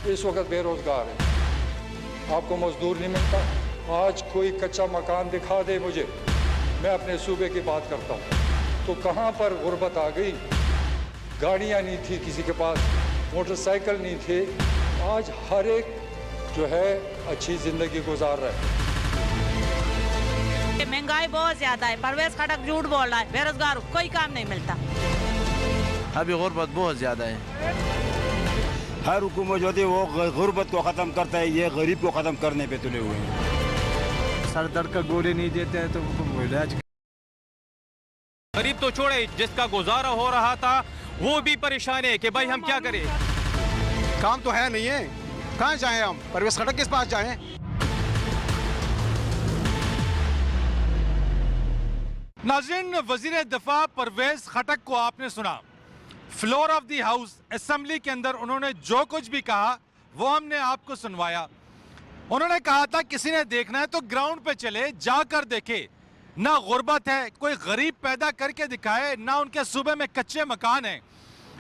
इस वक्त बेरोज़गार है, आपको मजदूर नहीं मिलता। आज कोई कच्चा मकान दिखा दे मुझे, मैं अपने सूबे की बात करता हूँ, तो कहाँ पर गुर्बत आ गई। गाड़ियाँ नहीं थी किसी के पास, मोटरसाइकिल नहीं थे, आज हर एक जो है अच्छी ज़िंदगी गुजार रहा है। महंगाई बहुत ज्यादा है, परवेज खटक झूठ बोल रहा है, बेरोजगार कोई काम नहीं मिलता। अभी गुर्बत बहुत ज्यादा है। हर हुकूमत जो है वो गुर्बत को ख़त्म करता है, ये गरीब को ख़त्म करने पे तुले हुए हैं। सर दर्द का गोली नहीं देते हैं तो इलाज। गरीब तो छोड़े, जिसका गुजारा हो रहा था वो भी परेशान है कि भाई हम क्या करें। काम तो है नहीं है, कहाँ जाएं हम, परवेज खटक किस पास जाएं। नाज़रीन, वज़ीर दिफा परवेज खटक को आपने सुना। Floor of the house assembly के अंदर उन्होंने जो कुछ भी कहा वो हमने आपको सुनवाया। उन्होंने कहा था किसी ने देखना है तो ग्राउंड पे चले, जाकर देखे। ना गुर्बत है, कोई गरीब पैदा करके दिखाए, ना उनके सूबे में कच्चे मकान हैं।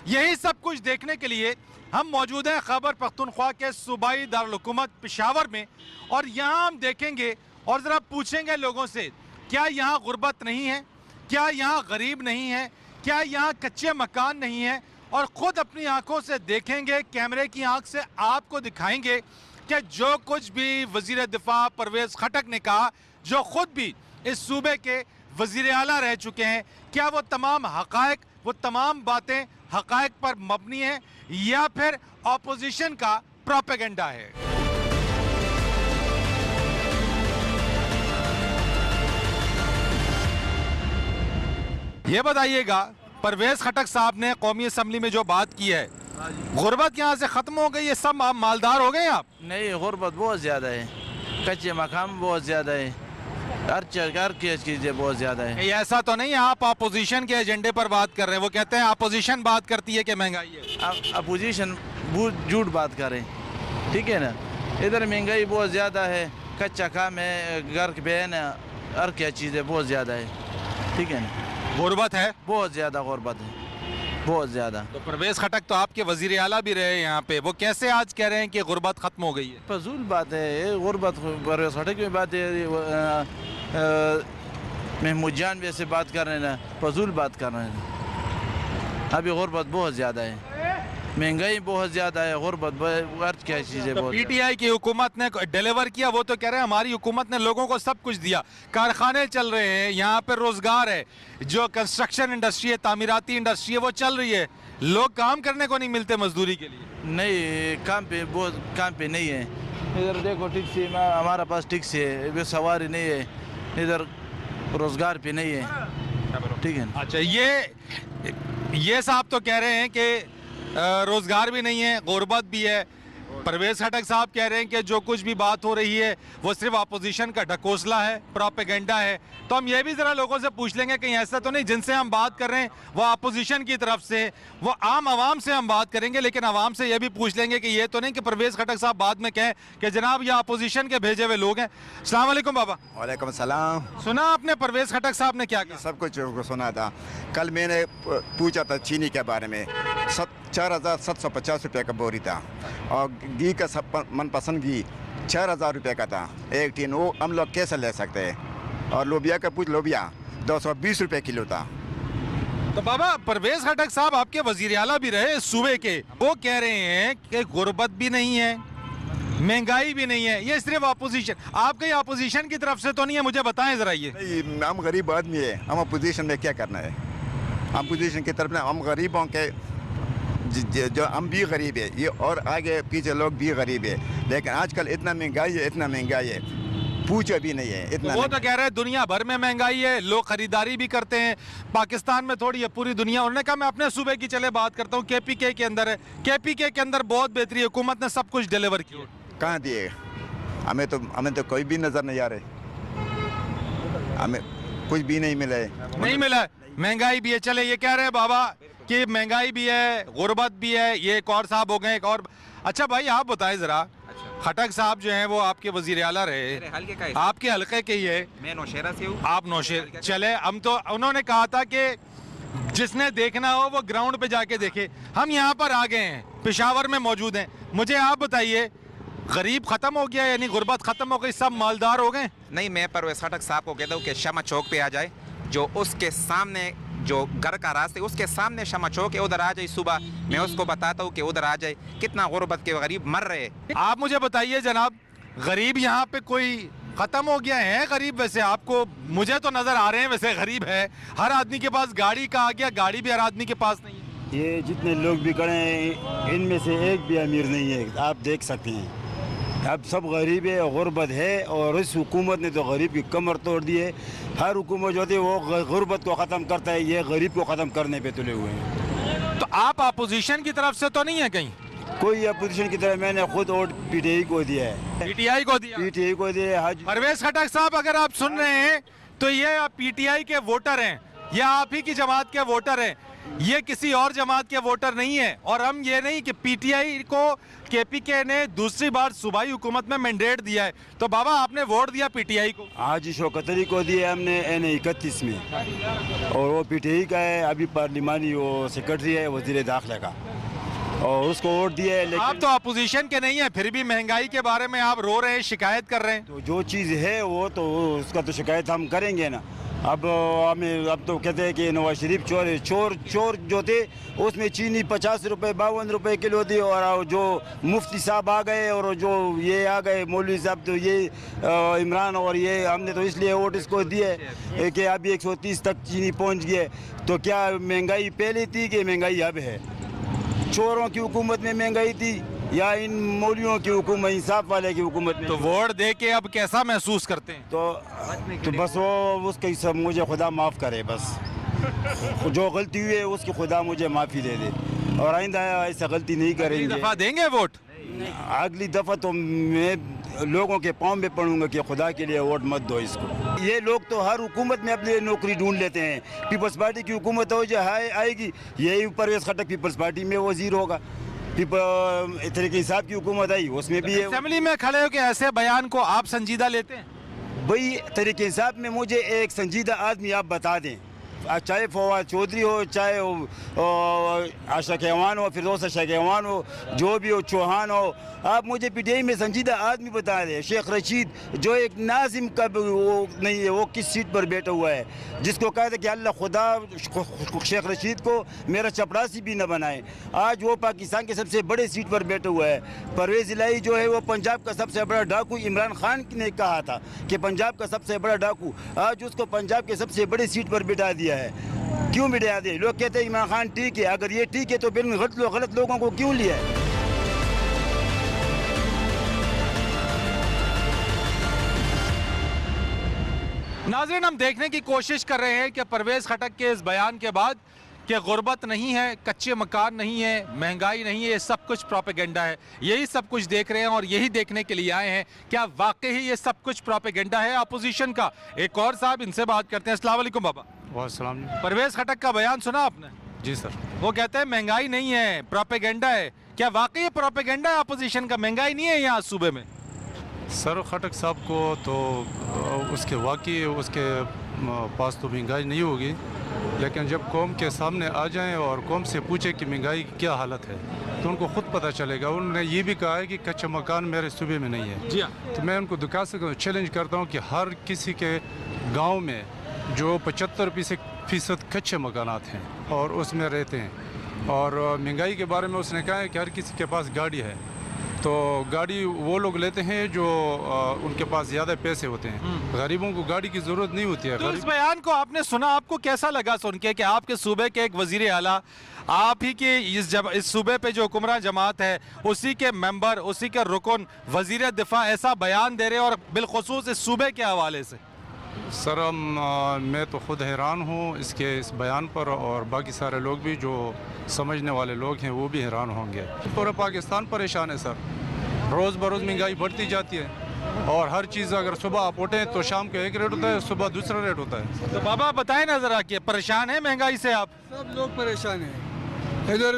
यही सब कुछ देखने के लिए हम मौजूद हैं खैबर पख्तूनख्वा के सूबाई दारुल हुकूमत पेशावर में, और यहाँ हम देखेंगे और ज़रा पूछेंगे लोगों से, क्या यहाँ गुर्बत नहीं है, क्या यहाँ गरीब नहीं है, क्या यहाँ कच्चे मकान नहीं है, और ख़ुद अपनी आंखों से देखेंगे, कैमरे की आंख से आपको दिखाएंगे कि जो कुछ भी वज़ीर दिफा परवेज खटक ने कहा, जो ख़ुद भी इस सूबे के वज़ीर आला रह चुके हैं, क्या वो तमाम हक़ाइक़, वो तमाम बातें हक़ाइक़ पर मबनी है या फिर ऑपोजिशन का प्रोपेगेंडा है। ये बताइएगा, परवेज खटक साहब ने कौमी असम्बली में जो बात की है, गुर्बत यहाँ से ख़त्म हो गई है, सब मालदार हो गए आप? नहीं, गुर्बत बहुत ज़्यादा है, कच्चे मकान बहुत ज़्यादा है, हर की चीज़ें बहुत ज़्यादा है। ये ऐसा तो नहीं आप अपोजिशन के एजेंडे पर बात कर रहे हैं? वो कहते हैं अपोजिशन बात करती है कि महंगाई है। अपोजिशन झूठ बात करें, ठीक है ना। इधर महंगाई बहुत ज़्यादा है, कच्चा काम है, घर के बहन है, हर क्या चीज़ें बहुत ज़्यादा है, ठीक है ना। गुर्बत है, बहुत ज़्यादा गुर्बत है, बहुत ज़्यादा। तो परवेज खटक तो आपके वज़ीर आला भी रहे यहाँ पे, वो कैसे आज कह रहे हैं कि गुर्बत ख़त्म हो गई है? फजूल बात है ये, गुर्बत परवेज खटक की बात है। महमूद जान भी ऐसे बात कर रहे हैं ना, फजूल बात कर रहे हैं। अभी गुर्बत बहुत ज़्यादा है, महंगाई बहुत ज़्यादा है, गुर्बत अर्थ क्या चीज़ है। तो पीटीआई की हुकूमत ने डिलीवर किया, वो तो कह रहे हैं हमारी हुकूमत ने लोगों को सब कुछ दिया, कारखाने चल रहे हैं, यहाँ पर रोज़गार है, जो कंस्ट्रक्शन इंडस्ट्री है, तामीराती इंडस्ट्री है, वो चल रही है, लोग काम करने को नहीं मिलते मजदूरी के लिए। नहीं, काम पे बहुत काम पे नहीं है। इधर देखो ठीक से हमारा पास ठीक से है, सवारी नहीं है, इधर रोज़गार पे नहीं है, ठीक है। अच्छा, ये साहब तो कह रहे हैं कि रोज़गार भी नहीं है, गुर्बत भी है। परवेज खटक साहब कह रहे हैं कि जो कुछ भी बात हो रही है वो सिर्फ अपोजिशन का ढकोसला है, प्रोपेगेंडा है। तो हम ये भी ज़रा लोगों से पूछ लेंगे कहीं ऐसा तो नहीं जिनसे हम बात कर रहे हैं वो अपोजिशन की तरफ से, वो आम आवाम से हम बात करेंगे, लेकिन आवाम से ये भी पूछ लेंगे कि ये तो नहीं कि परवेज खटक साहब बाद में कहें कि जनाब ये अपोजिशन के भेजे हुए लोग हैं। अस्सलाम वालेकुम बाबा। वालेकुम सलाम। सुना आपने परवेज खटक साहब ने क्या कहा? सब कुछ सुना था। कल मैंने पूछा था चीनी के बारे में, 4,750 रुपये का बोरी था, और घी का सब मनपसंद घी 6,000 रुपये का था एक टीन। वो हम लोग कैसे ले सकते हैं? और लोबिया का पूछ, लोबिया 220 रुपये किलो था। तो बाबा, परवेज खटक साहब आपके वजीर आला भी रहे सूबे के, वो कह रहे हैं कि गुर्बत भी नहीं है, महंगाई भी नहीं है, ये सिर्फ अपोजिशन। आप कहीं अपोजिशन की तरफ से तो नहीं है? मुझे बताएं जरा। ये हम गरीब आदमी है, हम अपोजिशन में क्या करना है? हम अपोजिशन की तरफ हम गरीबों के जो हम भी गरीब है, ये और आगे पीछे लोग भी गरीब है, लेकिन आजकल इतना महंगाई है, इतना महंगाई है, पूछो भी नहीं है इतना। तो वो तो कह रहे हैं दुनिया भर में महंगाई है, लोग खरीदारी भी करते हैं, पाकिस्तान में थोड़ी है, पूरी दुनिया। उन्होंने कहा मैं अपने सूबे की चले बात करता हूँ, KPK के अंदर है, KPK के अंदर बहुत बेहतरी, हुकूमत ने सब कुछ डिलीवर किया। कहाँ दिए? हमें तो कोई भी नज़र नहीं आ रहे, हमें कुछ भी नहीं मिला है। नहीं मिला है, महंगाई भी है। चले, ये कह रहे हैं बाबा कि महंगाई भी है, गुर्बत भी है। ये एक और साहब हो गए, एक और। अच्छा भाई, आप बताएं जरा, खटक साहब जो हैं वो आपके वजीर आला रहे, आपके हल्के के ही है। मैं नौशेरा से हूँ। आप नौशेरा। चले, हम तो उन्होंने कहा था कि जिसने देखना हो वो ग्राउंड पे जाके देखे। हम यहाँ पर आ गए हैं, पेशावर में मौजूद हैं। मुझे आप बताइए, गरीब खत्म हो गया, यानी गुर्बत खत्म हो गई, सब मालदार हो गए? नहीं, मैं परवेज खटक साहब को कहता हूँ कि शमा चौक पे आ जाए, जो उसके सामने जो घर का रास्ते उसके सामने शमा चौक है, उधर आ जाए। सुबह मैं उसको बताता हूँ कि उधर आ जाए। कितना गुर्बत के गरीब मर रहे हैं। आप मुझे बताइए जनाब, गरीब यहाँ पे कोई खत्म हो गया है? गरीब वैसे आपको, मुझे तो नजर आ रहे हैं वैसे गरीब है। हर आदमी के पास गाड़ी का आ गया, गाड़ी भी हर आदमी के पास नहीं है। ये जितने लोग भी खड़े हैं इनमें से एक भी अमीर नहीं है, आप देख सकते हैं। अब सब गरीब है, गुर्बत है, और इस हुकूमत ने तो गरीब की कमर तोड़ दी है। हर हुकूमत जो होती है वो गुर्बत को ख़त्म करता है, ये गरीब को ख़त्म करने पे तुले हुए हैं। तो आप अपोजिशन की तरफ से तो नहीं है कहीं? कोई अपोजिशन की तरफ, मैंने खुद वोट पीटीआई को दिया है। पीटीआई को दिया? पीटीआई को दिया है। परवेज खटक साहब, अगर आप सुन रहे हैं तो ये पीटीआई के वोटर हैं, ये आप ही की जमात के वोटर हैं, ये किसी और जमात के वोटर नहीं है। और हम ये नहीं कि पीटीआई को केपीके ने दूसरी बार सूबाई हुकूमत में मैंडेट दिया है, तो बाबा आपने वोट दिया पीटीआई को? हाजी शौकत अली को दिया हमने N31 में, और वो पीटीआई का है, अभी पार्लिमानी वो सेक्रेटरी है वजीर दाखिला का, और उसको वोट दिया है। लेकिन आप तो अपोजिशन के नहीं है, फिर भी महंगाई के बारे में आप रो रहे हैं, शिकायत कर रहे हैं। तो जो चीज़ है वो तो उसका तो शिकायत हम करेंगे ना। अब हमें अब तो कहते हैं कि नवाज शरीफ चोर है। चोर जो थे उसमें चीनी 50 रुपये 52 रुपये किलो थी, और जो मुफ्ती साहब आ गए और जो ये आ गए मौलवी साहब, तो ये इमरान, और ये हमने तो इसलिए वोट इसको दिए कि अभी 130 तक चीनी पहुंच गए। तो क्या महंगाई पहले थी कि महंगाई अब है? चोरों की हुकूमत में महंगाई थी या इन मौलियों की हुकूमत, इंसाफ वाले की हुकूमत में? तो वोट दे के अब कैसा महसूस करते हैं? तो बस वो उसकी सब मुझे खुदा माफ़ करे, बस जो गलती हुई है उसकी खुदा मुझे माफ़ी दे दे, और आइंदा ऐसा गलती नहीं करेंगे। दफा देंगे वोट? अगली दफ़ा तो मैं लोगों के पाँव में पड़ूंगा कि खुदा के लिए वोट मत दो इसको। ये लोग तो हर हुकूमत में अपनी नौकरी ढूंढ लेते हैं। पीपल्स पार्टी की हुकूमत हो जो आएगी, यही परवेज खटक पीपल्स पार्टी में वजीर होगा। तरीके हिसाब की हुकूमत आई, उसमें भी असेंबली में खड़े हो के ऐसे बयान को आप संजीदा लेते हैं? भाई तरीके हिसाब में मुझे एक संजीदा आदमी आप बता दें, चाहे फवाद चौधरी हो, चाहे आशा कहवान हो, फिरोज आशा कहवान हो, जो भी हो, चौहान हो, आप मुझे पीटीआई में संजीदा आदमी बता दें। शेख रशीद जो एक नाजिम का वो नहीं है, वो किस सीट पर बैठा हुआ है, जिसको कहा था कि अल्लाह खुदा शेख रशीद को मेरा चपरासी भी न बनाए, आज वो पाकिस्तान के सबसे बड़े सीट पर बैठा हुआ है। परवेज इलाही जो है वो पंजाब का सबसे बड़ा डाकू, इमरान खान ने कहा था कि पंजाब का सबसे बड़ा डाकू, आज उसको पंजाब के सबसे बड़े सीट पर बिठा दिया है। क्यों बिठा दिया? लोग कहते हैं इमरान खान ठीक है, अगर ये ठीक है तो फिर गलत लोगों को क्यों लिया है? नाज़रीन, हम देखने की कोशिश कर रहे हैं कि परवेज खटक के इस बयान के बाद कि गुर्बत नहीं है, कच्चे मकान नहीं है, महंगाई नहीं है, ये सब कुछ प्रोपेगेंडा है। यही सब कुछ देख रहे हैं और यही देखने के लिए आए हैं क्या वाकई ही ये सब कुछ प्रोपेगेंडा है अपोजिशन का। एक और साहब, इनसे बात करते हैं। अस्सलाम वालेकुम बाबा। वालेकुम। परवेज खटक का बयान सुना आपने? जी सर। वो कहते हैं महंगाई नहीं है, प्रोपेगेंडा है। क्या वाकई प्रोपेगेंडा है अपोजिशन का? महंगाई नहीं है यहाँ सूबे में? सर खटक साहब को तो उसके वाकई उसके पास तो महंगाई नहीं होगी, लेकिन जब कौम के सामने आ जाएं और कौम से पूछे कि महंगाई की क्या हालत है तो उनको खुद पता चलेगा। उन्होंने ये भी कहा है कि कच्चा मकान मेरे सूबे में नहीं है। जी हाँ। तो मैं उनको दिखा सकता हूँ, चैलेंज करता हूँ कि हर किसी के गाँव में जो 75% कच्चे मकानात हैं और उसमें रहते हैं। और महंगाई के बारे में उसने कहा है कि हर किसी के पास गाड़ी है, तो गाड़ी वो लोग लेते हैं जो उनके पास ज़्यादा पैसे होते हैं। गरीबों को गाड़ी की ज़रूरत नहीं होती है। तो इस बयान को आपने सुना, आपको कैसा लगा सुन के कि आपके सूबे के एक वजीर आला, आप ही के इस सूबे पे जो हुक्मरान जमात है उसी के मेंबर, उसी के रुकन, वजीर दिफा ऐसा बयान दे रहे हैं और बिलखुसूस इस सूबे के हवाले से? सर मैं तो ख़ुद हैरान हूँ इस बयान पर, और बाकी सारे लोग भी जो समझने वाले लोग हैं वो भी हैरान होंगे। पूरा पाकिस्तान परेशान है सर, रोज़ बरोज़ महंगाई बढ़ती जाती है और हर चीज़ अगर सुबह आप उठें तो शाम को एक रेट होता है, सुबह दूसरा रेट होता है। तो बाबा बताएं ना ज़रा कि परेशान है महंगाई से आप? सब लोग परेशान हैं। इधर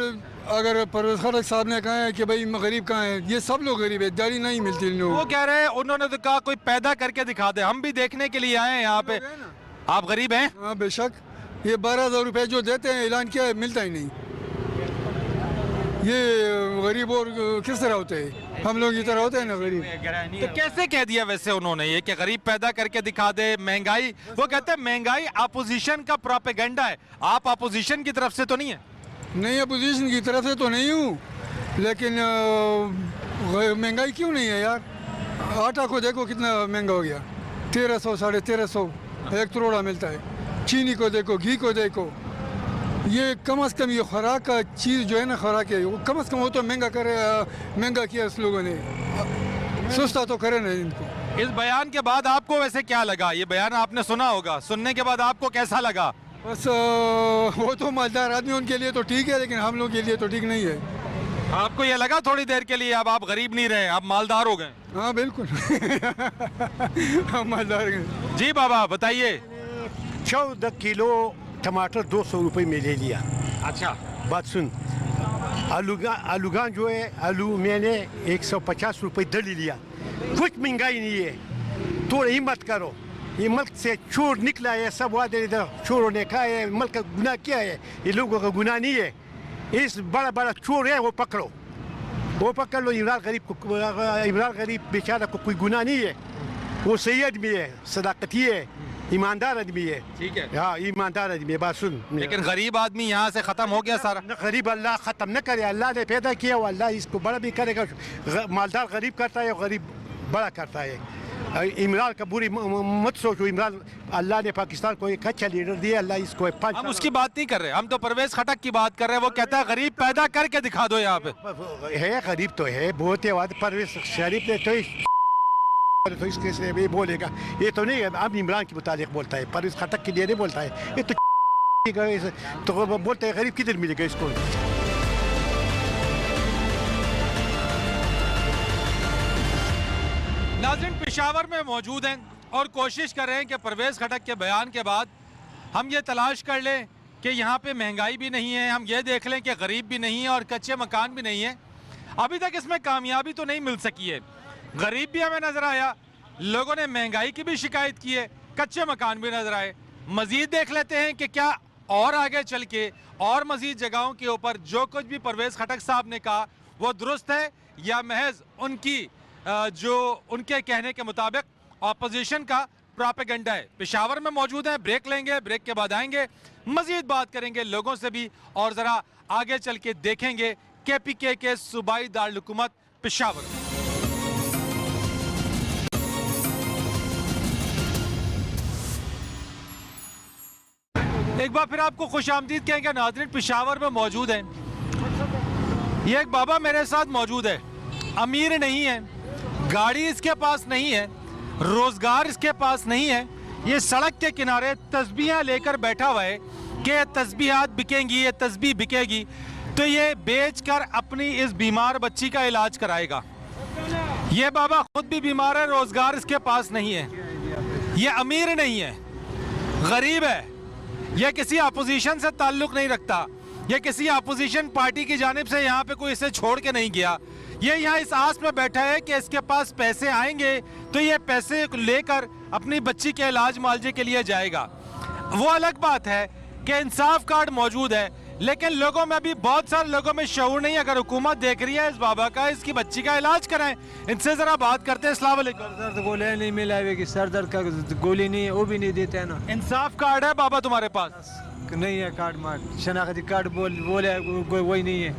अगर परवेज खटक साहब ने कहा है कि भाई गरीब कहाँ है, ये सब लोग गरीब है, दिहाड़ी नहीं मिलती इन लोगों को। वो कह रहे हैं, उन्होंने तो कहा कोई पैदा करके दिखा दे, हम भी देखने के लिए आए हैं यहाँ पे। आप गरीब हैं? हाँ बेशक, ये 12,000 रुपये जो देते हैं ऐलान किया है मिलता ही नहीं। ये गरीब और किस तरह होते हैं, हम लोग की तरह होते हैं ना गरीब। तो कैसे कह दिया वैसे उन्होंने ये कि गरीब पैदा करके दिखा दे, महंगाई, वो कहते हैं महंगाई अपोजिशन का प्रोपेगेंडा है। आप अपोजिशन की तरफ से तो नहीं है? नहीं, अपोजिशन की तरफ से तो नहीं हूँ, लेकिन महंगाई क्यों नहीं है यार? आटा को देखो कितना महंगा हो गया, 1300 साढ़े 1300 एक करोड़ा मिलता है। चीनी को देखो, घी को देखो, ये कम से कम ये खुराक का चीज़ जो है ना, खुराक है वो कम से कम वो तो महंगा किया इस लोगों ने, सस्ता तो करे ना इनको। इस बयान के बाद आपको वैसे क्या लगा? ये बयान आपने सुना होगा, सुनने के बाद आपको कैसा लगा? बस वो तो मालदार आदमी उनके लिए तो ठीक है, लेकिन हम लोग के लिए तो ठीक नहीं है। आपको ये लगा थोड़ी देर के लिए अब आप गरीब नहीं रहे, आप मालदार हो गए? हाँ बिल्कुल हम मालदार गए। जी बाबा बताइए। 14 किलो टमाटर 200 रुपये में ले लिया। अच्छा बात सुन, आलूगान जो है, आलू मैंने 150 रुपये दली लिया। कुछ महंगाई नहीं है, थोड़ा हिम्मत करो। ये मुल्क से चोर निकला है, सब वादे चोरों ने कहा है मुल्क का गुनाह किया है, ये लोगों का गुनाह नहीं है। इस बड़ा बड़ा चोर है वो पकड़ो, वो पकड़ लो। इमरान गरीब बेचारा को कोई गुनाह नहीं है, वो सही आदमी है, सदाकती है, ईमानदार आदमी है। ठीक है, हाँ ईमानदार आदमी है। बात सुन, लेकिन गरीब आदमी यहाँ से खत्म हो गया सारा। गरीब अल्लाह खत्म न करे, अल्लाह ने पैदा किया वो अल्लाह इसको बड़ा भी करेगा। मालदार गरीब करता है, गरीब बड़ा करता है। इमरान का बुरी मत सोचो, इमरान अल्लाह ने पाकिस्तान को एक अच्छा लीडर दिया, अल्लाह इसको हम उसकी बात नहीं कर रहे, हम तो परवेज खटक की बात कर रहे हैं। वो कहता है गरीब पैदा करके दिखा दो। यहाँ पे है गरीब तो है बहुत है, परवेज शरीफ ने तो इसके से भी बोलेगा, ये तो नहीं है। अब इमरान के मुतालिक बोलता है, परवेज खटक के लिए नहीं बोलता है। ये तो बोलता है गरीब किधर मिलेगा इसको। नाज़रीन पेशावर में मौजूद हैं और कोशिश कर रहे हैं कि परवेज़ खटक के बयान के बाद हम ये तलाश कर लें कि यहाँ पे महंगाई भी नहीं है, हम ये देख लें कि गरीब भी नहीं है और कच्चे मकान भी नहीं है। अभी तक इसमें कामयाबी तो नहीं मिल सकी है। गरीब भी हमें नज़र आया, लोगों ने महंगाई की भी शिकायत की है, कच्चे मकान भी नज़र आए। मज़ीद देख लेते हैं कि क्या और आगे चल के और मज़ीद जगहों के ऊपर जो कुछ भी परवेज़ खटक साहब ने कहा वो दुरुस्त है या महज उनकी जो उनके कहने के मुताबिक ऑपोजिशन का प्रोपेगेंडा है। पेशावर में मौजूद हैं, ब्रेक लेंगे, ब्रेक के बाद आएंगे, मजीद बात करेंगे लोगों से भी और ज़रा आगे चल के देखेंगे KPK के सूबाई दारुल-हुकूमत पेशावर। एक बार फिर आपको खुशामदीद कहेंगे नाज़रीन, पेशावर में मौजूद हैं। ये एक बाबा मेरे साथ मौजूद है, अमीर नहीं है, गाड़ी इसके पास नहीं है, रोजगार इसके पास नहीं है। ये सड़क के किनारे तस्बीहां लेकर बैठा हुआ है कि ये तस्बीहात बिकेंगी, ये तस्बीह बिकेगी तो ये बेचकर अपनी इस बीमार बच्ची का इलाज कराएगा। ये बाबा खुद भी बीमार है, रोजगार इसके पास नहीं है, ये अमीर नहीं है, गरीब है, ये किसी अपोजिशन से ताल्लुक नहीं रखता, ये किसी अपोजिशन पार्टी की जानिब से यहाँ पे कोई इसे छोड़ के नहीं गया। ये यहाँ इस आस में बैठा है कि इसके पास पैसे आएंगे तो ये पैसे लेकर अपनी बच्ची के इलाज मुआवजे के लिए जाएगा। वो अलग बात है कि इंसाफ कार्ड मौजूद है, लेकिन लोगों में अभी बहुत सारे लोगों में शऊर नहीं। अगर हुकूमत देख रही है इस बाबा का, इसकी बच्ची का इलाज कराएं। इनसे जरा बात करते हैं। अस्सलाम वालेकुम। दर्द गोली नहीं मिलाएगी, सर दर्द का गोली नहीं है, वो भी नहीं देते हैं ना। इंसाफ कार्ड है बाबा तुम्हारे पास? नहीं है कार्ड, मार शनाख्ती कार्ड बोले वही नहीं है।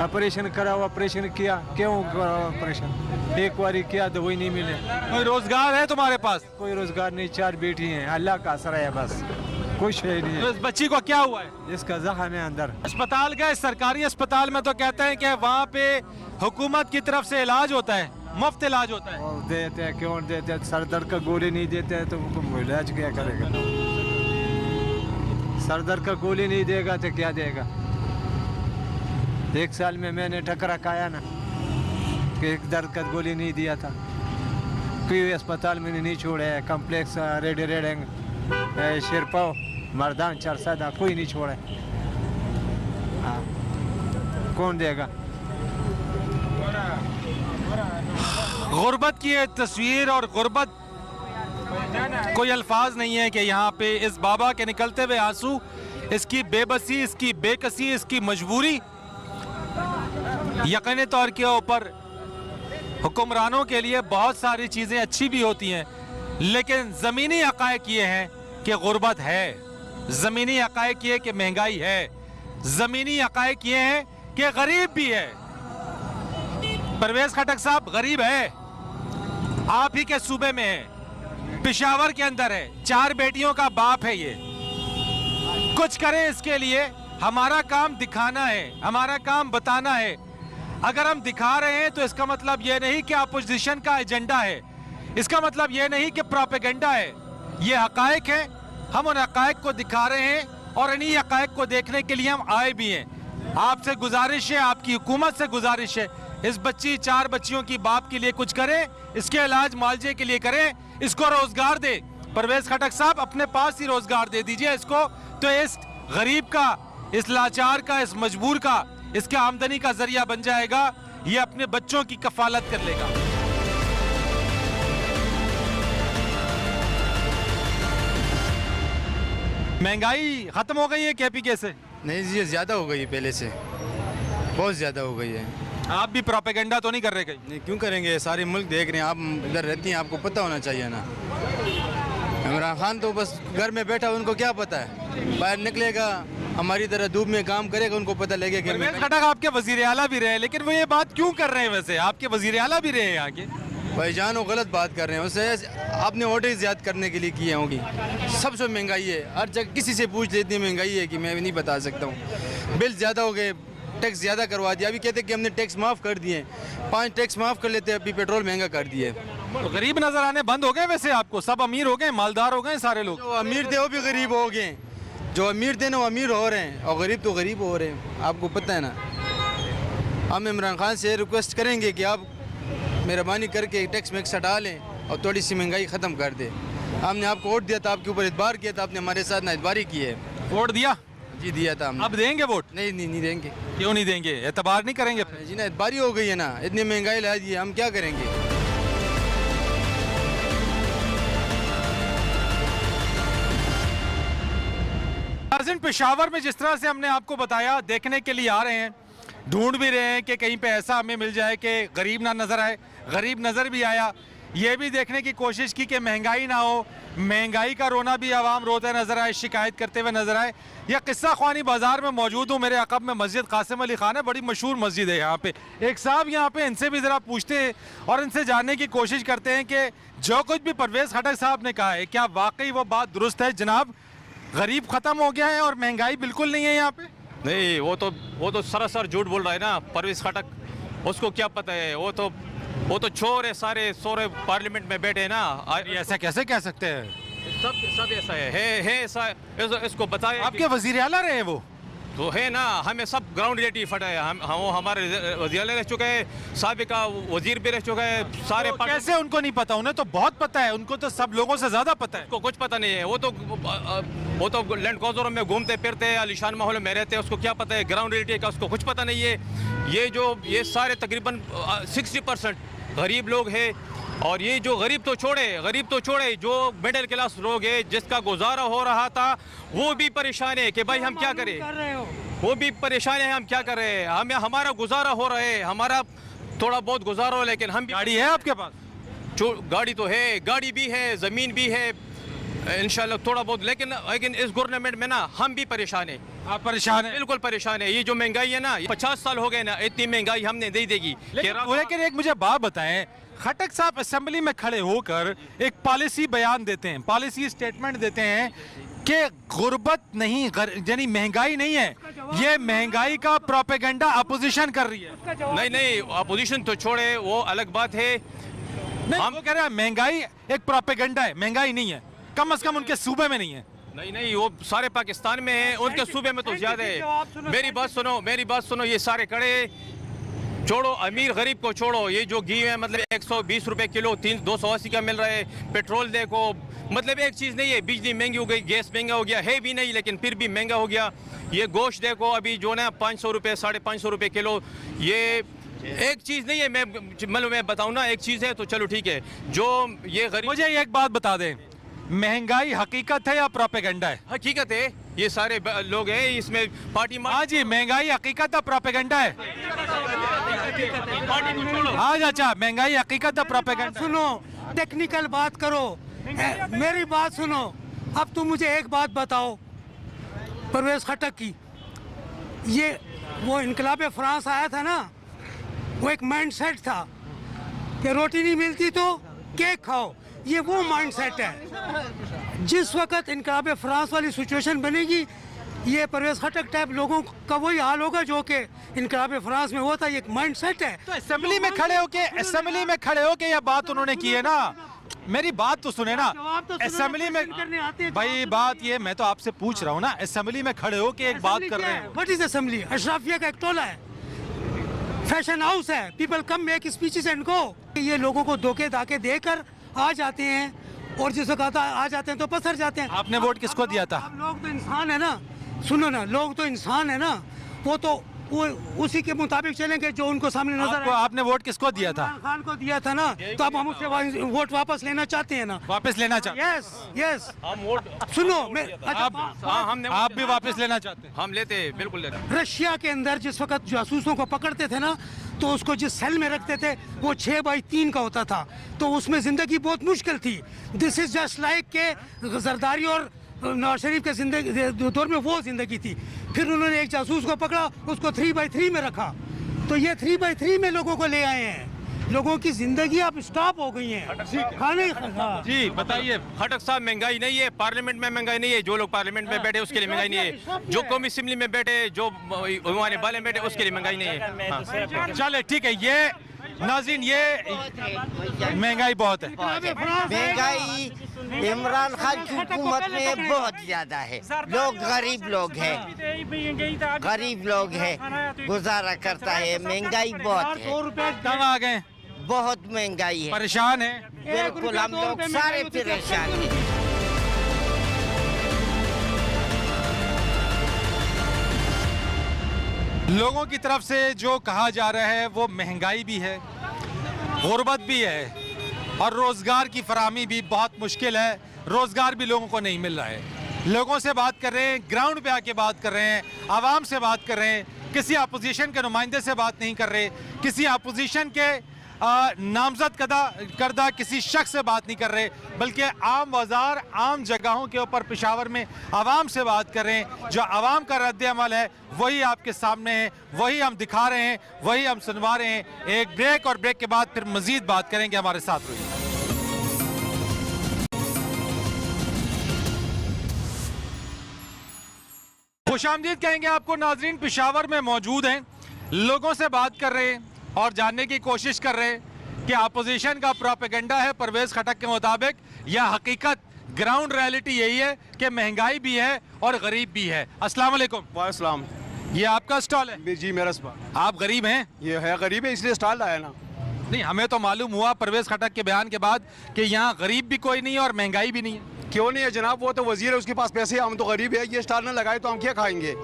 ऑपरेशन कराओ, ऑपरेशन किया, क्यों ऑपरेशन एक बारी किया तो वही नहीं मिले। कोई रोजगार है तुम्हारे पास? कोई रोजगार नहीं, 4 बेटी हैं, अल्लाह का असर है बस, कुछ है नहीं। तो इस बच्ची को क्या हुआ है? इसका जख्म है अंदर। अस्पताल गए, सरकारी अस्पताल में तो कहते हैं कि वहाँ पे हुकूमत की तरफ से इलाज होता है, मुफ्त इलाज होता है। देते हैं, क्यों देते हैं? सर दर्द का गोली नहीं देते हैं तो इलाज क्या करेगा? सर दर्द का गोली नहीं देगा तो क्या देगा? 1 साल में मैंने टकरा खाया ना कि एक दर्द का गोली नहीं दिया था। कोई अस्पताल में नहीं छोड़ा है, कम्प्लेक्स रेडिंग शेरपाव मर्दान चरसादा कोई नहीं छोड़ा है। हाँ, कौन देगा? गुर्बत की ये तस्वीर और गुर्बत कोई अल्फाज नहीं है कि यहाँ पे इस बाबा के निकलते हुए आंसू, इसकी बेबसी, इसकी बेकसी, इसकी मजबूरी। यकीनी तौर के ऊपर हुक्मरानों के लिए बहुत सारी चीज़ें अच्छी भी होती हैं, लेकिन ज़मीनी हक़ाइक़ ये हैं कि गुर्बत है, ज़मीनी हक़ाइक़ ये कि महंगाई है, ज़मीनी हक़ाइक़ ये हैं कि गरीब भी है। परवेज़ खटक साहब गरीब है, आप ही के सूबे में है, पेशावर के अंदर है, 4 बेटियों का बाप है। ये कुछ करें इसके लिए। हमारा काम दिखाना है, हमारा काम बताना है। अगर हम दिखा रहे हैं तो इसका मतलब यह नहीं कि अपोजिशन का एजेंडा है, इसका मतलब यह नहीं कि प्रोपेगेंडा है। ये हक़ाइक़ है, हम उन हक़ाइक़ को दिखा रहे हैं और इन्हीं हक़ाइक़ को देखने के लिए हम आए भी हैं। आपसे गुजारिश है, आपकी हुकूमत से गुजारिश है, इस बच्ची 4 बच्चियों की बाप के लिए कुछ करें, इसके इलाज मुआवजे के लिए करें, इसको रोजगार दे। परवेज़ खटक साहब अपने पास ही रोजगार दे दीजिए इसको, तो इस गरीब का, इस लाचार का, इस मजबूर का, इसके आमदनी का जरिया बन जाएगा। ये अपने बच्चों की कफालत कर लेगा। महंगाई खत्म हो गई है केपीके से? नहीं जी, ज्यादा हो गई है, पहले से बहुत ज्यादा हो गई है। आप भी प्रोपेगेंडा तो नहीं कर रहे कहीं? नहीं, क्यों करेंगे, सारे मुल्क देख रहे हैं, आप इधर रहती हैं, आपको पता होना चाहिए ना। इमरान खान तो बस घर में बैठा, उनको क्या पता है, बाहर निकलेगा, हमारी तरह धूप में काम करेगा, उनको पता लगेगा कि परवेज़ खटक आपके वजीर आला भी रहे, लेकिन वो ये बात क्यों कर रहे हैं? वैसे आपके वजीर आला भी रहे हैं यहाँ के। भाईजान वो गलत बात कर रहे हैं, उसे आपने ऑर्डर ज्यादा करने के लिए किए होंगी। सबसे महंगाई है, हर जगह किसी से पूछ ले, इतनी महंगाई है कि मैं भी नहीं बता सकता हूँ। बिल ज़्यादा हो गए, टैक्स ज़्यादा करवा दिया। अभी कहते कि हमने टैक्स माफ़ कर दिए, 5 टैक्स माफ़ कर लेते, अभी पेट्रोल महंगा कर दिए। तो गरीब नजर आने बंद हो गए वैसे आपको? सब अमीर हो गए, मालदार हो गए सारे लोग? जो अमीर थे वो भी गरीब हो गए, जो अमीर थे ना वो अमीर हो रहे हैं, और गरीब तो गरीब हो रहे हैं, आपको पता है ना। हम इमरान खान से रिक्वेस्ट करेंगे कि आप मेहरबानी करके टैक्स मैक्स हटा लें और थोड़ी सी महंगाई ख़त्म कर दे। हमने आपको वोट दिया था, आपके ऊपर एतबार किया था, आपने हमारे साथ ना एतबारी की है। वोट दिया? जी दिया था हमने। अब देंगे वोट? नहीं देंगे। क्यों नहीं देंगे? एतबार नहीं करेंगे फिर? जी ना, एतबारी हो गई है ना, इतनी महंगाई ला दी है, हम क्या करेंगे। पेशावर में जिस तरह से हमने आपको बताया, देखने के लिए आ रहे हैं, ढूंढ भी रहे हैं कि कहीं पे ऐसा हमें मिल जाए कि गरीब ना नज़र आए। गरीब नज़र भी आया, ये भी देखने की कोशिश की कि महंगाई ना हो, महंगाई का रोना भी आवाम रोते नज़र आए, शिकायत करते हुए नज़र आए। यह किस्सा ख्वानी बाज़ार में मौजूद हूँ, मेरे अक़ब में मस्जिद कासिम अली खान है, बड़ी मशहूर मस्जिद है यहाँ पे। एक साहब यहाँ पे, इनसे भी ज़रा पूछते हैं और इनसे जानने की कोशिश करते हैं कि जो कुछ भी परवेज़ खटक साहब ने कहा है, क्या वाकई वो बात दुरुस्त है? जनाब, गरीब ख़त्म हो गया है और महंगाई बिल्कुल नहीं है यहाँ पे? नहीं, वो तो सरासर झूठ बोल रहा है ना परवेज़ खटक। उसको क्या पता है, वो तो चोर है, सारे पार्लियामेंट में बैठे हैं ना। ऐसा कैसे कह सकते हैं? सब ऐसा है ऐसा, इसको बताया। आपके वजीर आला रहे वो तो है ना, हमें सब ग्राउंड रियलिटी फटा है। हम हमारे वज़ीर आला रह चुके हैं, साबिका वजीर भी रह चुका है, सारे। तो कैसे उनको नहीं पता? उन्हें तो बहुत पता है, उनको तो सब लोगों से ज्यादा पता है। उसको कुछ पता नहीं है, वो तो लैंड क्रूज़रों में घूमते फिरते हैं, आलिशान माहौल में रहते हैं, उसको क्या पता है ग्राउंड रियलिटी का? उसको कुछ पता नहीं है। ये सारे तकरीबन 60% गरीब लोग हैं, और ये जो गरीब तो छोड़े, जो मिडिल क्लास लोग हैं, जिसका गुजारा हो रहा था, वो भी परेशान है कि भाई हम क्या करें। वो भी परेशान है, हम क्या कर रहे हैं, हमारा गुजारा हो रहा है, हमारा थोड़ा बहुत गुजारा हो, लेकिन हम। गाड़ी है आपके पास? गाड़ी तो है, गाड़ी भी है, ज़मीन भी है, इंशाल्लाह थोड़ा बहुत, लेकिन इस गवर्नमेंट में ना हम भी परेशान है। आप परेशान हैं? बिल्कुल परेशान है। ये जो महंगाई है ना, 50 साल हो गए ना, इतनी महंगाई हमने दे देगी। लेकिन एक मुझे बात बताएं, खटक साहब असेंबली में खड़े होकर एक पॉलिसी बयान देते हैं, पॉलिसी स्टेटमेंट देते हैं कि गुर्बत नहीं, यानी महंगाई नहीं है, ये महंगाई का प्रोपेगेंडा अपोजिशन कर रही है। नहीं, अपोजिशन तो छोड़े, वो अलग बात है। हम कह रहे हैं महंगाई एक प्रोपेगेंडा है, महंगाई नहीं है, कम से कम उनके सूबे में नहीं है। नहीं, वो सारे पाकिस्तान में है, उनके सूबे में तो ज्यादा है। मेरी बात सुनो, ये सारे कड़े छोड़ो, अमीर गरीब को छोड़ो। ये जो घी है, मतलब 120 रुपए किलो, 280 का मिल रहा है। पेट्रोल देखो, मतलब एक चीज़ नहीं है। बिजली महंगी हो गई, गैस महंगा हो गया, है भी नहीं लेकिन फिर भी महंगा हो गया। ये गोश्त देखो, अभी जो ना 500 रुपये 550 रुपये किलो। ये एक चीज़ नहीं है, मैं बताऊँ ना, एक चीज़ है तो चलो ठीक है। जो ये गरीब, मुझे एक बात बता दें, महंगाई हकीकत है या प्रोपेगेंडा है? हकीकत है, ये सारे लोग हैं इसमें पार्टी। हाँ जी, महंगाई हकीकत है प्रोपेगेंडा है? हाँ अच्छा, महंगाई हकीकत है प्रोपेगेंडा? सुनो, टेक्निकल बात करो, मेरी बात सुनो। अब तुम मुझे एक बात बताओ, परवेज खटक की ये वो इनकलाब फ्रांस आया था ना, वो एक माइंड सेट था कि रोटी नहीं मिलती तो केक खाओ, ये वो माइंड सेट है। जिस वक्त इनकलाब फ्रांस वाली सिचुएशन बनेगी, ये परवेज खटक टाइप लोगों का वही हाल होगा जो कि इनकलाब फ्रांस में हुआ था। ये एक माइंड सेट है। तो असेंबली में खड़े होके ये बात उन्होंने की है ना, मेरी बात तो सुने ना। असेंबली में भाई बात ये मैं तो आपसे पूछ रहा हूँ ना, असेंबली में खड़े होके एक बात कर रहे हैं। What is assembly? अशराफिया का एक टोला है, फैशन हाउस है, people come make speeches and go. ये लोगों को धोखे धाके देकर आ जाते हैं और जिस वक्त आ जाते हैं तो पसर जाते हैं। आपने वोट किसको दिया था? लोग तो इंसान है ना, सुनो ना, लोग तो इंसान है ना, वो उसी के मुताबिक चलेंगे जो उनको सामने नजर आए। आपने वोट किसको दिया था? इमरान खान को दिया था ना, तो अब हम उससे वोट वापस लेना चाहते हैं ना। वापस लेना चाहते हैं? यस सुनो, आप भी वापस लेना चाहते हैं? हम लेते, बिल्कुल लेते। रशिया के अंदर जिस वक्त जासूसों को पकड़ते थे ना, तो उसको जिस सेल में रखते थे वो 6x3 का होता था, तो उसमें जिंदगी बहुत मुश्किल थी। दिस इज जस्ट लाइक के जरदारी और नवाज शरीफ के जिंदगी दौर में वो जिंदगी थी। फिर उन्होंने एक जासूस को पकड़ा, उसको 3x3 में रखा, तो ये 3x3 में लोगों को ले आए हैं। लोगों की जिंदगी अब स्टॉप हो गई है खाने। जी बताइए। खटक साहब, महंगाई नहीं है, पार्लियामेंट में महंगाई नहीं है, जो लोग पार्लियामेंट में बैठे उसके लिए महंगाई नहीं है, जो कौमी असेंबली में बैठे, जो हमारे बाले में बैठे उसके लिए महंगाई नहीं है। चले ठीक है, ये नाज़रीन ये महंगाई बहुत है। महंगाई इमरान खान की हुकूमत में बहुत ज्यादा है। लोग गरीब लोग हैं, गुजारा करता है। महंगाई बहुत है। कहाँ आ गए? बहुत महंगाई है, परेशान है। बिल्कुल, हम लोग सारे परेशान हैं। लोगों की तरफ से जो कहा जा रहा है वो महंगाई भी है, गुर्बत भी है और रोज़गार की फराहमी भी बहुत मुश्किल है। रोज़गार भी लोगों को नहीं मिल रहा है। लोगों से बात कर रहे हैं, ग्राउंड पे आके बात कर रहे हैं, आवाम से बात कर रहे हैं, किसी अपोजिशन के नुमाइंदे से बात नहीं कर रहे, किसी अपोजिशन के नामजद करदा किसी शख्स से बात नहीं कर रहे, बल्कि आम बाजार, आम जगहों के ऊपर पेशावर में आवाम से बात कर रहे हैं। जो आवाम का रद्द अमल है वही आपके सामने है, वही हम दिखा रहे हैं, वही हम सुनवा रहे हैं। एक ब्रेक और ब्रेक के बाद फिर मजीद बात करेंगे। हमारे साथ रहिए। खुशामदीद कहेंगे आपको नाजरीन। पेशावर में मौजूद हैं, लोगों से बात कर रहे हैं और जानने की कोशिश कर रहे हैं कि अपोजिशन का प्रोपेगेंडा है परवेज खटक के मुताबिक या हकीकत ग्राउंड रियलिटी यही है कि महंगाई भी है और गरीब भी है। अस्सलाम वालेकुम। वालेकुम। ये आपका स्टॉल है? जी मेरा स्टॉल। आप गरीब हैं? ये है गरीब है इसलिए स्टॉल लाया ना। नहीं, हमें तो मालूम हुआ परवेज खटक के बयान के बाद कि यहाँ गरीब भी कोई नहीं है और महंगाई भी नहीं है। क्यों नहीं है जनाब, वो तो वजीर है, उसके पास पैसे है, हम तो गरीब है। ये स्टॉल ना लगाए तो हम क्या खाएंगे?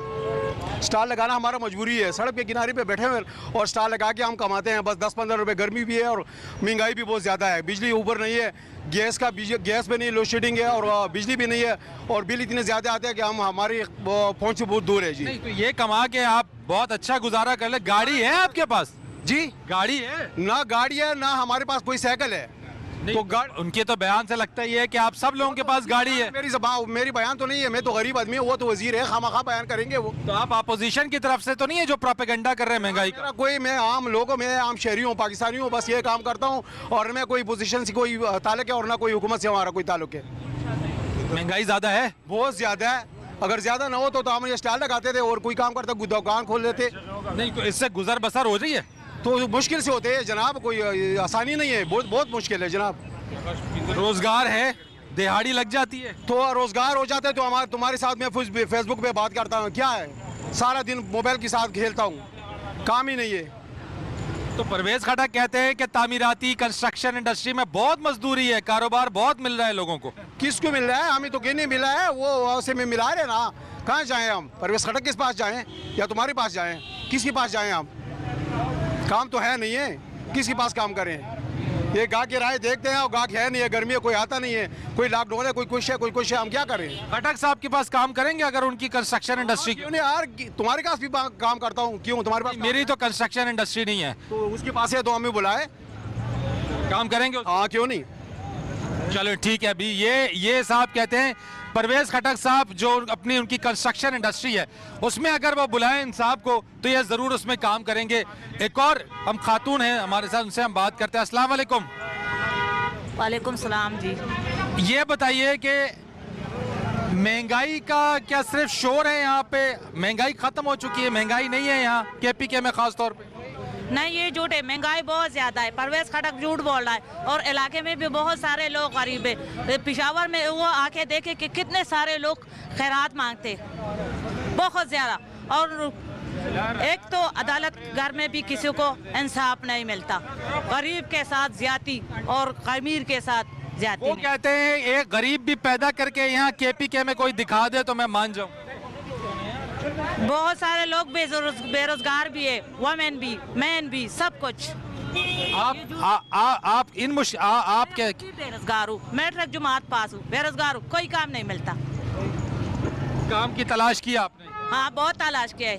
स्टॉल लगाना हमारा मजबूरी है। सड़क के किनारे पे बैठे हुए और स्टॉल लगा के हम कमाते हैं बस 10-15 रुपए। गर्मी भी है और महंगाई भी बहुत ज़्यादा है। बिजली ऊपर नहीं है, गैस पे नहीं, लोड शेडिंग है और बिजली भी नहीं है और बिल इतने ज़्यादा आते हैं कि हम हमारी पहुँच से बहुत दूर है। जी नहीं, तो ये कमा के आप बहुत अच्छा गुजारा कर ले। गाड़ी है आपके पास? जी गाड़ी है ना, गाड़ी है ना, हमारे पास कोई साइकिल है। तो उनके तो बयान से लगता ही है कि आप सब लोगों के पास गाड़ी है। मेरी बयान तो नहीं है, मैं तो गरीब आदमी हूँ, वो तो वजीर है, खामखा बयान करेंगे वो। तो आप अपोजिशन की तरफ से तो नहीं है जो प्रोपेगेंडा कर रहे हैं महंगाई का? कोई, मैं आम लोगों में आम शहरी हूँ, पाकिस्तानी हूँ, बस ये काम करता हूँ और मैं कोई पोजीशन से कोई ताल्लुक है और ना कोई हुकूमत से हमारा कोई ताल्लुक है। महंगाई ज्यादा है? बहुत ज्यादा है। अगर ज्यादा ना हो तो हम ये स्टॉल लगाते थे और कोई काम करते, दुकान खोल लेते। नहीं, तो इससे गुजर बसर हो रही है? तो मुश्किल से होते हैं जनाब, कोई आसानी नहीं है, बहुत मुश्किल है जनाब। रोजगार है, दिहाड़ी लग जाती है तो रोजगार हो जाता है। तो तुम्हारे साथ मैं फेसबुक पे बात करता हूँ, क्या है सारा दिन मोबाइल के साथ खेलता हूँ, काम ही नहीं है। तो परवेज खटक कहते हैं कि तामीराती कंस्ट्रक्शन इंडस्ट्री में बहुत मजदूरी है, कारोबार बहुत मिल रहा है लोगों को। किसको मिल रहा है? हमें तो कहने मिला है, वो से में मिला रहे ना। कहाँ जाएं हम? परवेज खटक किस पास जाएं या तुम्हारे पास जाएं? किसके पास जाएं हम? काम तो है नहीं है, किसके पास काम करें? ये गाहक की राय देखते हैं और गाहक है नहीं है, गर्मी है, कोई आता नहीं है, कोई लॉकडाउन है, कोई कुछ है, कोई कुछ है, हम क्या करें? खटक साहब के पास काम करेंगे अगर उनकी कंस्ट्रक्शन इंडस्ट्री? क्यों नहीं यार, तुम्हारे पास भी काम करता हूँ, क्यों तुम्हारे पास? मेरी तो कंस्ट्रक्शन इंडस्ट्री नहीं है। तो उसके पास है तो हमें बुलाए, काम करेंगे। हाँ क्यों नहीं। चलो ठीक है। अभी ये साहब कहते हैं, परवेज खटक साहब जो अपनी उनकी कंस्ट्रक्शन इंडस्ट्री है उसमें अगर वो बुलाएं इन साहब को तो ये ज़रूर उसमें काम करेंगे। एक और हम खातून हैं हमारे साथ, उनसे हम बात करते हैं। अस्सलाम वालेकुम। वालेकुम सलाम जी। ये बताइए कि महंगाई का क्या सिर्फ शोर है यहाँ पे? महंगाई ख़त्म हो चुकी है? महंगाई नहीं है यहाँ KPK में ख़ास तौर पे? नहीं, ये झूठ है, महंगाई बहुत ज़्यादा है। परवेज खटक झूठ बोल रहा है। और इलाके में भी बहुत सारे लोग गरीब है। पेशावर में वो आके देखे कि कितने सारे लोग खैरात मांगते, बहुत ज़्यादा। और एक तो अदालत घर में भी किसी को इंसाफ नहीं मिलता, गरीब के साथ ज्यादती और अमीर के साथ ज्यादती। वो कहते हैं एक गरीब भी पैदा करके यहाँ KPK में कोई दिखा दे तो मैं मान जाऊँ। बहुत सारे लोग बेरोजगार भी है, वमेन भी, मैन भी, सब कुछ। आप क्या बेरोजगार हूँ, मैट्रिक जमात पास हूँ, बेरोजगार हूँ, कोई काम नहीं मिलता। काम की तलाश की आपने? हाँ बहुत तलाश किया है,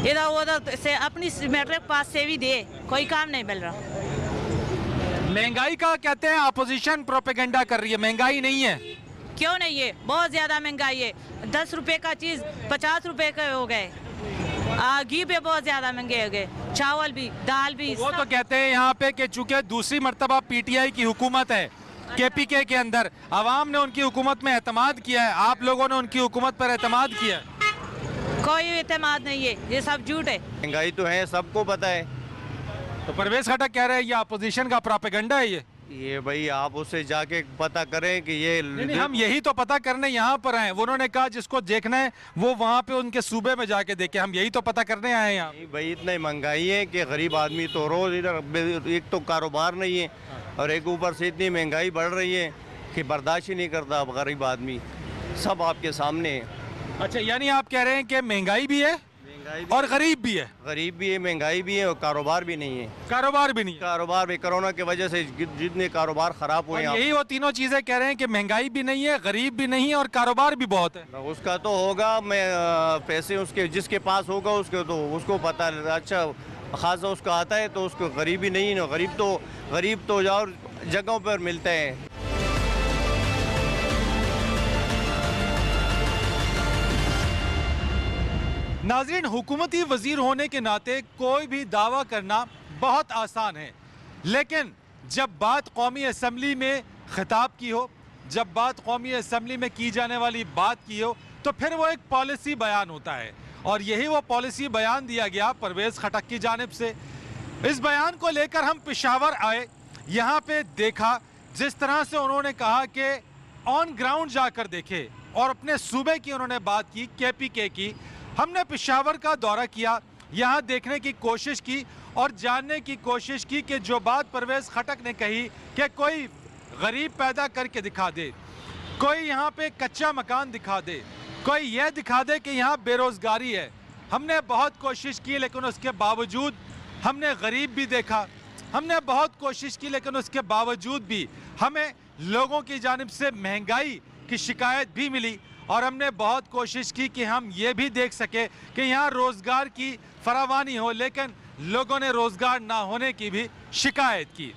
इधर उधर से, अपनी मैट्रिक पास से भी दे, कोई काम नहीं मिल रहा। महंगाई का कहते हैं अपोजिशन प्रोपेगेंडा कर रही है, महंगाई नहीं है। क्यों नहीं है, बहुत ज्यादा महंगाई है। 10 रुपए का चीज 50 रुपए के हो गए। घी पे बहुत ज्यादा महंगे हो गए, चावल भी, दाल भी। वो तो कहते हैं यहाँ पे कि चूंकि दूसरी मर्तबा PTI की हुकूमत है KPK के अंदर, आवाम ने उनकी हुकूमत में एतमाद किया है, आप लोगों ने उनकी हुकूमत पर एतमाद किया है? कोई एतमाद नहीं है, ये सब झूठ है। महंगाई तो है, सबको पता है। तो परवेज खटक कह रहे हैं ये अपोजिशन का प्रोपेगेंडा है। ये भाई आप उससे जाके पता करें कि ये नहीं, हम यही तो पता करने यहाँ पर आए। उन्होंने कहा जिसको देखना है वो वहाँ पे उनके सूबे में जाके देखे, हम यही तो पता करने आए हैं यहाँ। भाई इतनी महंगाई है कि गरीब आदमी तो रोज इधर, एक तो कारोबार नहीं है और एक ऊपर से इतनी महंगाई बढ़ रही है कि बर्दाश्त ही नहीं करता अब गरीब आदमी। सब आपके सामने है। अच्छा, यानी आप कह रहे हैं कि महंगाई भी है और गरीब भी है? गरीब भी है, महंगाई भी है और कारोबार भी नहीं है। कारोबार भी नहीं? कारोबार भी कोरोना की वजह से जितने कारोबार खराब हुए, यही वो तीनों चीजें कह रहे हैं कि महंगाई भी नहीं है, गरीब भी नहीं है और कारोबार भी बहुत है। उसका तो होगा, मैं पैसे उसके जिसके पास होगा उसके तो उसको पता है। अच्छा खासा उसका आता है तो उसको गरीबी नहीं है। गरीब तो और जगहों पर मिलते हैं। नाज़रीन, हुकूमती वज़ीर होने के नाते कोई भी दावा करना बहुत आसान है, लेकिन जब बात कौमी असम्बली में खिताब की हो, जब बात कौमी असम्बली में की जाने वाली बात की हो, तो फिर वो एक पॉलिसी बयान होता है। और यही वो पॉलिसी बयान दिया गया परवेज़ खटक की जानिब से। इस बयान को लेकर हम पेशावर आए, यहाँ पे देखा जिस तरह से उन्होंने कहा कि ऑन ग्राउंड जाकर देखे और अपने सूबे की उन्होंने बात की, KPK की। हमने पेशावर का दौरा किया, यहाँ देखने की कोशिश की और जानने की कोशिश की कि जो बात परवेज़ खटक ने कही कि कोई गरीब पैदा करके दिखा दे, कोई यहाँ पे कच्चा मकान दिखा दे, कोई यह दिखा दे कि यहाँ बेरोज़गारी है। हमने बहुत कोशिश की लेकिन उसके बावजूद हमने गरीब भी देखा, हमने बहुत कोशिश की लेकिन उसके बावजूद भी हमें लोगों की जानिब से महंगाई की शिकायत भी मिली। और हमने बहुत कोशिश की कि हम ये भी देख सके कि यहाँ रोज़गार की फरावानी हो, लेकिन लोगों ने रोज़गार ना होने की भी शिकायत की।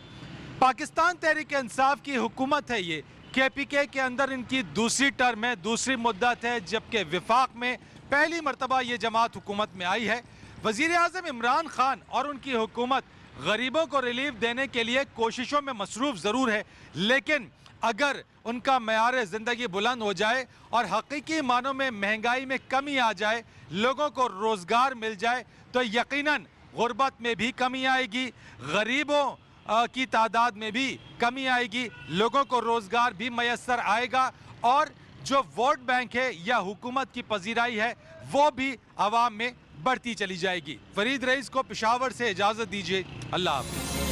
पाकिस्तान तहरीक इंसाफ की हुकूमत है ये, KPK के अंदर इनकी दूसरी टर्म है, दूसरी मुद्दत है, जबकि विफाक में पहली मरतबा ये जमात हुकूमत में आई है। वज़ीर आज़म इमरान खान और उनकी हुकूमत गरीबों को रिलीफ देने के लिए कोशिशों में मसरूफ़ ज़रूर है, लेकिन अगर उनका मयार ज़िंदगी बुलंद हो जाए और हकीकी मानों में महंगाई में कमी आ जाए, लोगों को रोज़गार मिल जाए, तो यकीनन गुर्बत में भी कमी आएगी, गरीबों की तादाद में भी कमी आएगी, लोगों को रोज़गार भी मैसर आएगा और जो वोट बैंक है या हुकूमत की पजीराई है वो भी आवाम में बढ़ती चली जाएगी। फरीद रईस को पेशावर से इजाज़त दीजिए। अल्लाह हाफ़िज़।